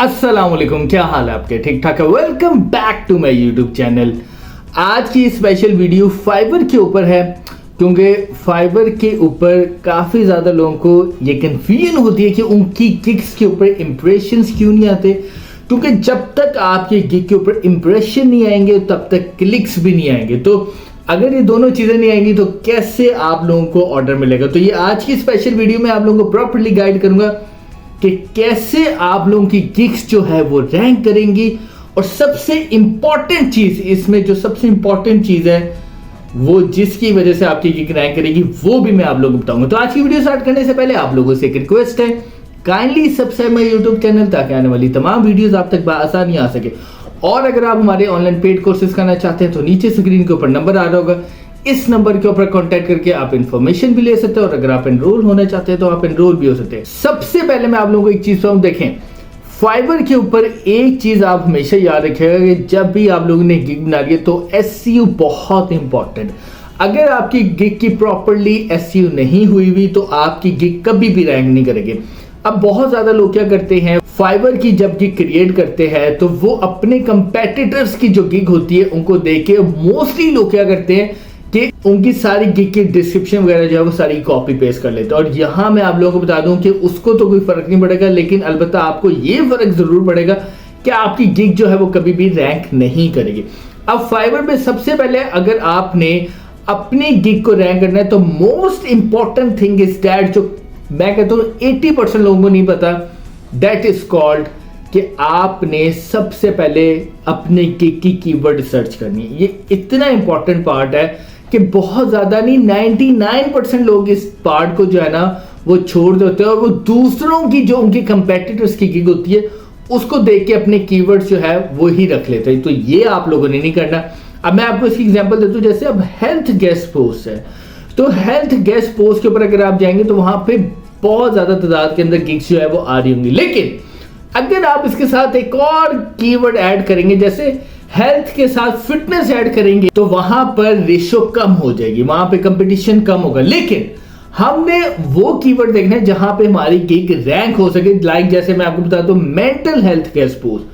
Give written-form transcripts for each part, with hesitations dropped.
अस्सलाम वालेकुम, क्या हाल है आपके? ठीक ठाक है। Welcome back to my YouTube channel. आज की स्पेशल वीडियो फाइवर के ऊपर है, क्योंकि फाइवर के ऊपर काफ़ी ज़्यादा लोगों को ये कन्फ्यूजन होती है कि उनकी गिग्स के ऊपर इंप्रेशंस क्यों नहीं आते। क्योंकि जब तक आपके गिग के ऊपर इंप्रेशन नहीं आएंगे तब तक क्लिक्स भी नहीं आएंगे। तो अगर ये दोनों चीज़ें नहीं आएंगी तो कैसे आप लोगों को ऑर्डर मिलेगा। तो ये आज की स्पेशल वीडियो में आप लोगों को प्रॉपर्ली गाइड करूंगा कि कैसे आप लोगों की गिग्स जो है वो रैंक करेंगी। और सबसे इंपॉर्टेंट चीज इसमें, जो सबसे इंपॉर्टेंट चीज है वो जिसकी वजह से आपकी गिग रैंक करेगी, वो भी मैं आप लोगों को बताऊंगा। तो आज की वीडियो स्टार्ट करने से पहले आप लोगों से एक रिक्वेस्ट है, kindly subscribe my YouTube channel ताकि आने वाली तमाम वीडियोस आप तक आसानी आ सके। और अगर आप हमारे ऑनलाइन पेड कोर्सेज करना चाहते हैं तो नीचे स्क्रीन के ऊपर नंबर आ रहा होगा, इस नंबर के ऊपर कांटेक्ट करके आप इंफॉर्मेशन भी ले सकते हैं। और अगर आप एनरोल होना चाहते हैं तो आप एनरोल भी हो सकते हैं। सबसे पहले मैं आप लोगों को एक चीज बताऊं, देखें फाइवर के ऊपर एक चीज आप हमेशा याद रखिएगा कि जब भी आप लोगों ने गिग बना रही है तो एसईओ बहुत इंपॉर्टेंट। अगर आपकी गिग की प्रॉपर्ली एसईओ नहीं हुई हुई तो आपकी गिग कभी भी रैंक नहीं करेगी। अब बहुत ज्यादा लोग क्या करते हैं, फाइवर की जब गिग क्रिएट करते हैं तो वो अपने कंपेटिटर्स की जो गिग होती है उनको देख के मोस्टली लोग क्या करते हैं कि उनकी सारी गिग की डिस्क्रिप्शन वगैरह जो है वो सारी कॉपी पेस्ट कर लेते हैं। और यहां मैं आप लोगों को बता दूं कि उसको तो कोई फर्क नहीं पड़ेगा, लेकिन अलबत्ता आपको ये फर्क जरूर पड़ेगा कि आपकी गिग जो है वो कभी भी रैंक नहीं करेगी। अब फाइवर में सबसे पहले अगर आपने अपनी गिग को रैंक करना है तो most important thing is that, जो मैं कहता हूं 80% लोगों को नहीं पता, दैट इज कॉल्ड कि आपने सबसे पहले अपने गिग की कीवर्ड सर्च करनी है। ये इतना इंपॉर्टेंट पार्ट है कि बहुत ज्यादा नहीं, 99% लोग इस पार्ट को जो है ना वो छोड़ देते हैं और वो दूसरों की जो उनके कंपेटिटर्स की गिग होती है उसको देख के अपने कीवर्ड्स जो है वो ही रख लेते हैं। तो ये आप लोगों ने नहीं करना। अब मैं आपको इसकी एग्जांपल देता हूं, जैसे अब हेल्थ गेस्ट पोस्ट है, तो हेल्थ गेस्ट पोस्ट के ऊपर अगर आप जाएंगे तो वहां पे बहुत ज्यादा तादाद के अंदर गिग्स जो है वो आ रही होंगी। लेकिन अगर आप इसके साथ एक और कीवर्ड ऐड करेंगे, जैसे हेल्थ के साथ फिटनेस ऐड करेंगे, तो वहां पर रेशो कम हो जाएगी, वहां पे कंपटीशन कम होगा। लेकिन हमने वो कीवर्ड देखना है जहां पे हमारी गिग रैंक हो सके। लाइक जैसे मैं आपको बताता हूं मेंटल हेल्थ केयर स्पोर्ट्स,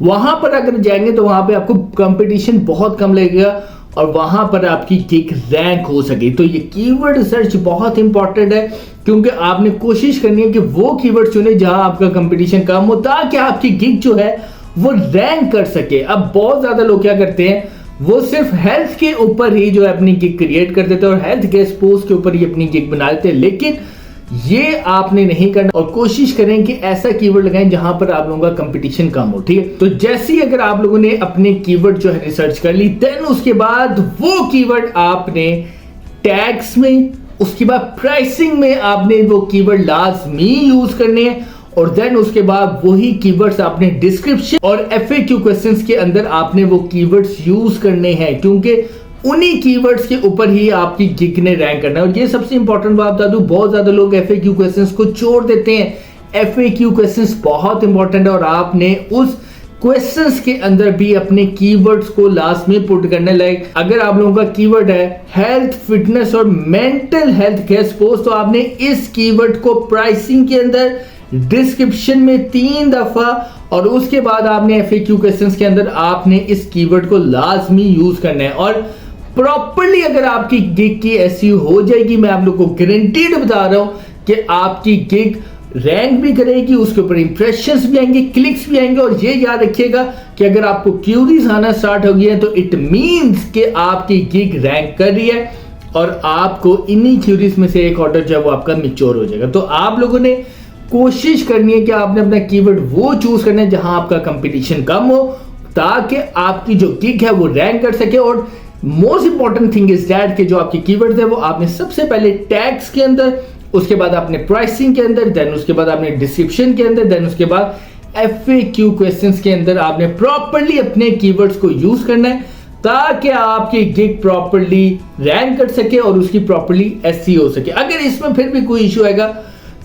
वहां पर अगर जाएंगे तो वहां पे आपको कंपटीशन बहुत कम लगेगा और वहां पर आपकी गिग रैंक हो सके। तो ये कीवर्ड सर्च बहुत इंपॉर्टेंट है, क्योंकि आपने कोशिश करनी है कि वो कीवर्ड चुने जहां आपका कंपटीशन कम हो, ताकि आपकी गिग जो है वो रैंक कर सके। अब बहुत ज्यादा लोग क्या करते हैं, वो सिर्फ हेल्थ के ऊपर ही जो है अपनी गिग क्रिएट कर देते हैं और हेल्थ गेस्ट पोस्ट के ऊपर ही अपनी गिग बना देते हैं। लेकिन ये आपने नहीं करना और कोशिश करें कि ऐसा कीवर्ड लगाएं जहां पर आप लोगों का कंपटीशन कम हो। ठीक है, तो जैसे ही अगर आप लोगों ने अपने कीवर्ड जो है रिसर्च कर ली, देन उसके बाद वो कीवर्ड आपने टैग्स में, उसके बाद प्राइसिंग में आपने वो कीवर्ड लाजमी यूज करने हैं। और देन उसके बाद वही कीवर्ड्स आपने डिस्क्रिप्शन और एफएक्यू क्वेश्चंस के अंदर आपने वो कीवर्ड्स यूज करने हैं, क्योंकि उन्हीं कीवर्ड्स के ऊपर ही आपकी गिग ने रैंक करना है। और ये सबसे इंपॉर्टेंट बात बता दूं, बहुत ज्यादा लोग एफएक्यू क्वेश्चंस को छोड़ देते हैं। एफएक्यू क्वेश्चंस बहुत इंपॉर्टेंट है और आपने उस क्वेश्चंस के अंदर भी अपने कीवर्ड्स को लास्ट में पुट करने। लाइक अगर आप लोगों का कीवर्ड है हेल्थ, फिटनेस और मेंटल हेल्थ केयर पोस्ट, तो आपने इस कीवर्ड को प्राइसिंग के अंदर, डिस्क्रिप्शन में 3 दफा और उसके बाद आपने एफएक्यू क्वेश्चंस के अंदर आपने इस कीवर्ड को लाजमी यूज करना है। और प्रॉपर्ली अगर आपकी गिग की एसईओ हो जाएगी, मैं आप लोग को गारंटीड बता रहा हूं कि आपकी गिग रैंक भी करेगी, उसके ऊपर इंप्रेशंस भी आएंगे, क्लिक्स भी आएंगे। और ये याद रखिएगा कि अगर आपको क्यूरीज आना स्टार्ट हो गई है तो इट मींस कि आपकी गिग रैंक कर रही है और आपको इन्हीं क्यूरीज में से एक ऑर्डर जो है वो आपका मैच्योर हो जाएगा। तो आप लोगों ने कोशिश करनी है कि आपने अपना कीवर्ड वो चूज करना है जहां आपका कंपटीशन कम हो, ताकि आपकी जो गिग है वो रैंक कर सके। और most important thing is that कि जो आपकी कीवर्ड्स है वो आपने सबसे पहले टैग्स के अंदर, उसके बाद आपने प्राइसिंग के अंदर, देन उसके बाद आपने डिस्क्रिप्शन के अंदर, देन उसके बाद एफएक्यू क्वेश्चंस के अंदर आपने प्रॉपर्ली अपने कीवर्ड्स को यूज करना है, ताकि आपकी गिग प्रॉपर्ली रैंक कर सके और उसकी प्रॉपर्ली एसईओ हो सके। अगर इसमें फिर भी कोई इशू आएगा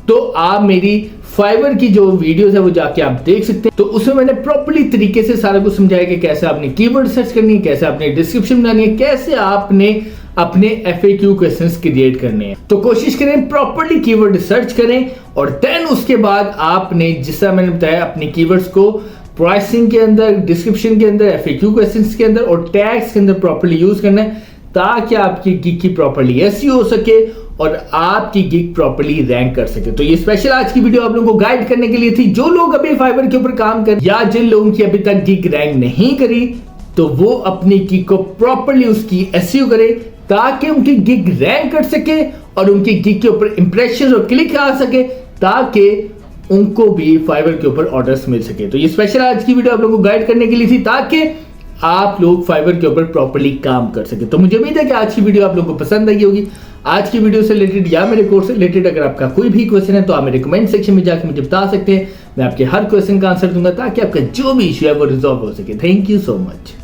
तो आप मेरी फाइवर की जो वीडियोस है वो जाके आप देख सकते हैं। तो उसमें मैंने प्रॉपर्ली तरीके से सारा कुछ समझाया कि कैसे आपने कीवर्ड सर्च करनी है, कैसे आपने डिस्क्रिप्शन बनानी है, कैसे आपने अपने एफएक्यू क्वेश्चंस क्रिएट करने हैं। तो कोशिश करें प्रॉपर्ली कीवर्ड सर्च करें और देन उसके बाद आपने जिससे मैंने बताया अपने कीवर्ड्स को प्राइसिंग के अंदर, डिस्क्रिप्शन के अंदर, एफएक्यू क्वेश्चंस के अंदर और टैग्स के अंदर प्रॉपर्ली यूज करना है ताकि आपकी गिग की प्रॉपर्ली एसईओ हो सके और आपकी गिग प्रॉपर्ली रैंक कर सके। तो ये स्पेशल आज की वीडियो आप लोगों को गाइड करने के लिए थी। जो लोग अभी फाइवर के ऊपर काम कर या जिन लोगों की अभी तक गिग रैंक नहीं करी तो वो अपनी गिग को प्रॉपर्ली उसकी एसईओ करे ताकि उनकी गिग रैंक कर सके और उनकी गिग के ऊपर इंप्रेशन और क्लिक आ सके ताकि उनको भी फाइवर के ऊपर ऑर्डर्स मिल सके। तो ये स्पेशल आज की वीडियो आप लोगों को गाइड करने के लिए थी ताकि आप लोग फाइवर के ऊपर प्रॉपर्ली काम कर सके। तो मुझे उम्मीद है कि आज की वीडियो आप लोगों को पसंद आई होगी। आज की वीडियो से रिलेटेड या मेरे कोर्स से रिलेटेड अगर आपका कोई भी क्वेश्चन है तो आप मेरे कमेंट सेक्शन में जाकर मुझे बता सकते हैं। मैं आपके हर क्वेश्चन का आंसर दूंगा ताकि आपका जो भी इश्यू है वो रिजॉल्व हो सके। Thank you so much.